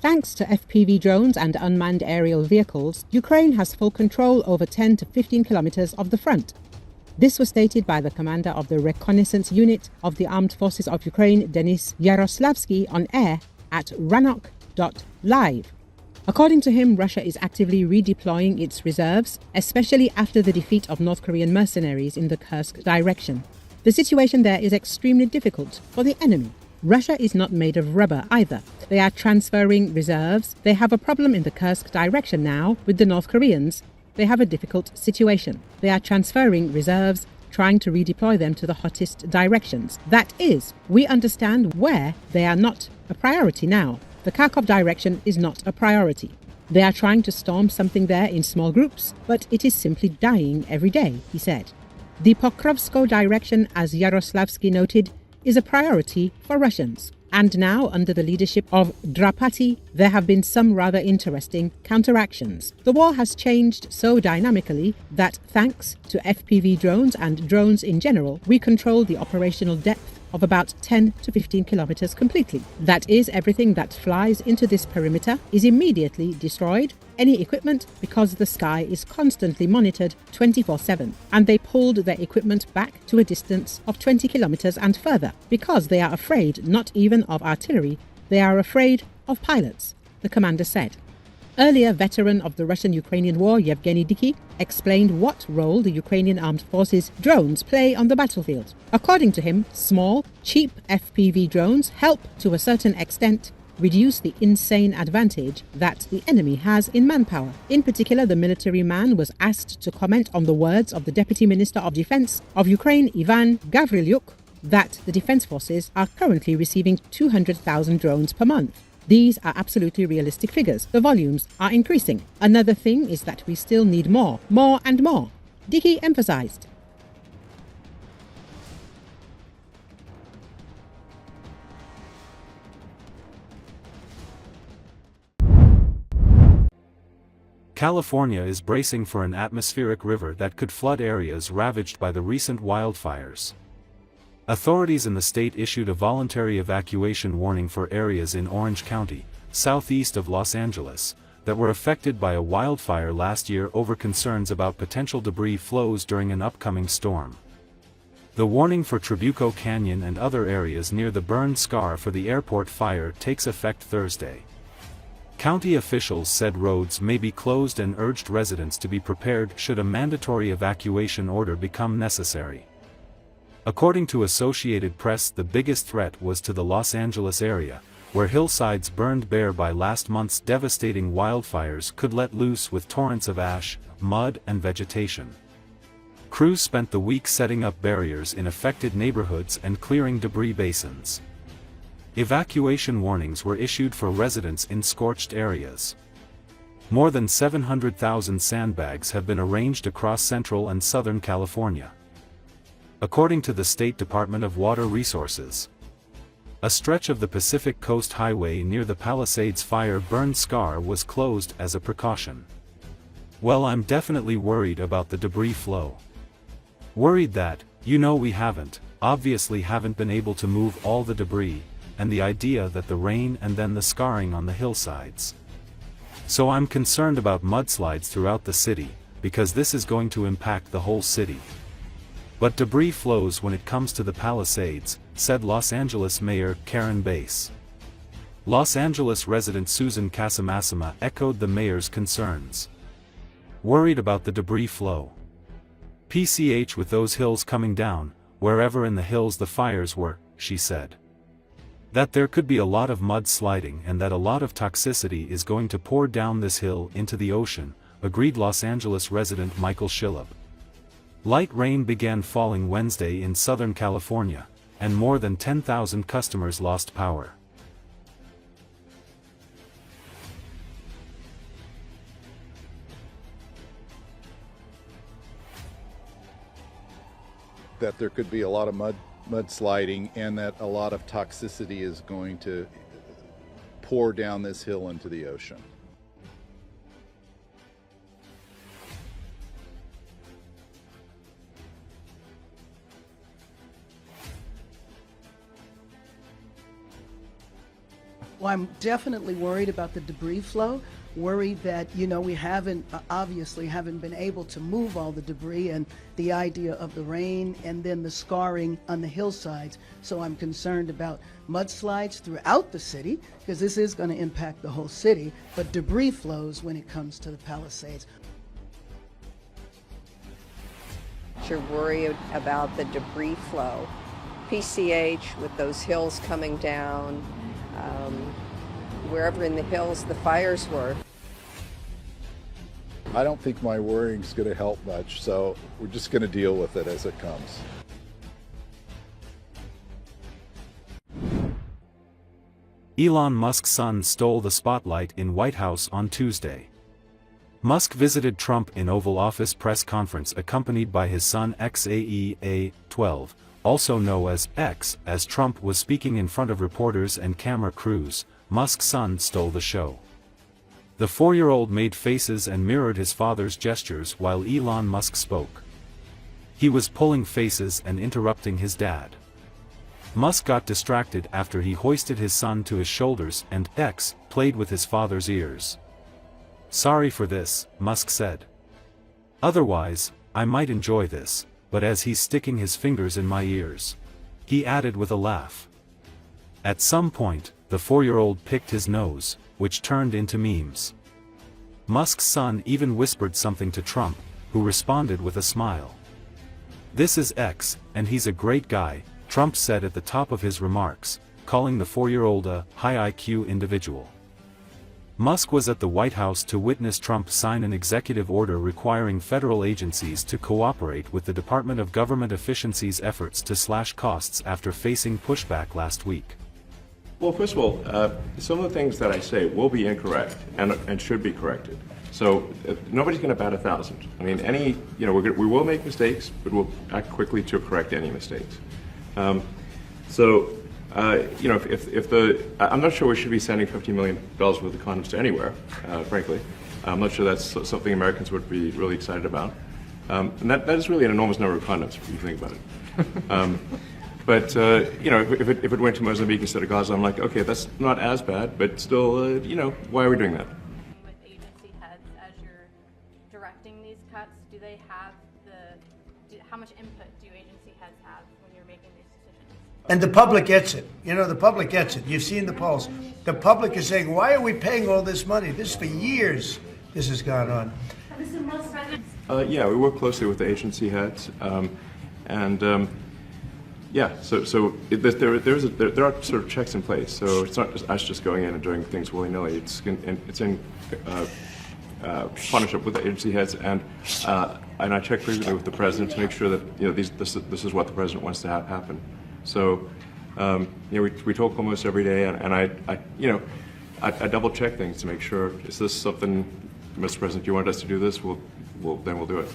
Thanks to FPV drones and unmanned aerial vehicles, Ukraine has full control over 10 to 15 kilometers of the front. This was stated by the commander of the reconnaissance unit of the Armed Forces of Ukraine, Denis Yaroslavsky, on air at Ranok.LIVE. According to him, Russia is actively redeploying its reserves, especially after the defeat of North Korean mercenaries in the Kursk direction. The situation there is extremely difficult for the enemy. Russia is not made of rubber either. They are transferring reserves. They have a problem in the Kursk direction now with the North Koreans. They have a difficult situation. They are transferring reserves, trying to redeploy them to the hottest directions. That is, we understand where they are not a priority now. The Kharkov direction is not a priority. They are trying to storm something there in small groups, but it is simply dying every day, he said. The Pokrovskoye direction, as Yaroslavsky noted, is a priority for Russians. And now, under the leadership of Drapati, there have been some rather interesting counteractions. The war has changed so dynamically that, thanks to FPV drones and drones in general, we control the operational depth of about 10 to 15 kilometers completely. That is, everything that flies into this perimeter is immediately destroyed. Any equipment, because the sky is constantly monitored 24/7, and they pulled their equipment back to a distance of 20 kilometers and further, because they are afraid not even of artillery, they are afraid of pilots, the commander said. Earlier, veteran of the Russian-Ukrainian war, Yevgeny Denis, explained what role the Ukrainian armed forces drones play on the battlefield. According to him, small, cheap FPV drones help to a certain extent reduce the insane advantage that the enemy has in manpower. In particular, the military man was asked to comment on the words of the Deputy Minister of Defense of Ukraine, Ivan Gavrilyuk, that the defense forces are currently receiving 200,000 drones per month. These are absolutely realistic figures. The volumes are increasing. Another thing is that we still need more and more, Denis emphasized. California is bracing for an atmospheric river that could flood areas ravaged by the recent wildfires. Authorities in the state issued a voluntary evacuation warning for areas in Orange County, southeast of Los Angeles, that were affected by a wildfire last year over concerns about potential debris flows during an upcoming storm. The warning for Trabuco Canyon and other areas near the burn scar for the airport fire takes effect Thursday. County officials said roads may be closed and urged residents to be prepared should a mandatory evacuation order become necessary. According to Associated Press, the biggest threat was to the Los Angeles area, where hillsides burned bare by last month's devastating wildfires could let loose with torrents of ash, mud and vegetation. Crews spent the week setting up barriers in affected neighborhoods and clearing debris basins. Evacuation warnings were issued for residents in scorched areas. More than 700,000 sandbags have been arranged across central and southern California. According to the State Department of Water Resources, a stretch of the Pacific Coast Highway near the Palisades fire burn scar was closed as a precaution. Well, I'm definitely worried about the debris flow. Worried that, we obviously haven't been able to move all the debris, and the idea that the rain and then the scarring on the hillsides. So I'm concerned about mudslides throughout the city, because this is going to impact the whole city. But debris flows when it comes to the Palisades, said Los Angeles Mayor Karen Bass. Los Angeles resident Susan Casamasama echoed the mayor's concerns. Worried about the debris flow. PCH with those hills coming down, wherever in the hills the fires were, she said. That there could be a lot of mud sliding and that a lot of toxicity is going to pour down this hill into the ocean, agreed Los Angeles resident Michael Shillab. Light rain began falling Wednesday in Southern California, and more than 10,000 customers lost power. That there could be a lot of mudsliding and that a lot of toxicity is going to pour down this hill into the ocean. Well, I'm definitely worried about the debris flow, worried that, we obviously haven't been able to move all the debris, and the idea of the rain and then the scarring on the hillsides. So I'm concerned about mudslides throughout the city, because this is going to impact the whole city, but debris flows when it comes to the Palisades. You're worried about the debris flow. PCH with those hills coming down, wherever in the hills the fires were. I don't think my worrying's going to help much, so we're just going to deal with it as it comes. Elon Musk's son stole the spotlight in White House on Tuesday. Musk visited Trump in Oval Office press conference accompanied by his son XAEA-12, also known as X. As Trump was speaking in front of reporters and camera crews, Musk's son stole the show. The 4-year-old made faces and mirrored his father's gestures while Elon Musk spoke. He was pulling faces and interrupting his dad. Musk got distracted after he hoisted his son to his shoulders and X played with his father's ears. "Sorry for this," Musk said. "Otherwise, I might enjoy this, but as he's sticking his fingers in my ears," he added with a laugh. At some point, the 4-year-old picked his nose, which turned into memes. Musk's son even whispered something to Trump, who responded with a smile. "This is X, and he's a great guy," Trump said at the top of his remarks, calling the 4-year-old a high IQ individual. Musk was at the White House to witness Trump sign an executive order requiring federal agencies to cooperate with the Department of Government Efficiency's efforts to slash costs after facing pushback last week. Well, first of all, some of the things that I say will be incorrect and should be corrected. So nobody's going to bat 1,000. I mean, we will make mistakes, but we'll act quickly to correct any mistakes. I'm not sure we should be sending $50 million worth of condoms to anywhere, frankly. I'm not sure that's something Americans would be really excited about. And that is really an enormous number of condoms, if you think about it. If it went to Mozambique instead of Gaza, I'm like, okay, that's not as bad, but still, why are we doing that? With agency heads, as you're directing these cuts, do they have how much input do agency heads have when you're making these decisions? And the public gets it. The public gets it. You've seen the polls. The public is saying, why are we paying all this money? This for years, this has gone on. Yeah, we work closely with the agency heads. There are sort of checks in place. So it's not just us just going in and doing things willy-nilly. It's in partnership with the agency heads, and I check frequently with the president to make sure that this is what the president wants to have happen. So we talk almost every day, and I double check things to make sure, is this something, Mr. President, you want us to do this? Then we'll do it.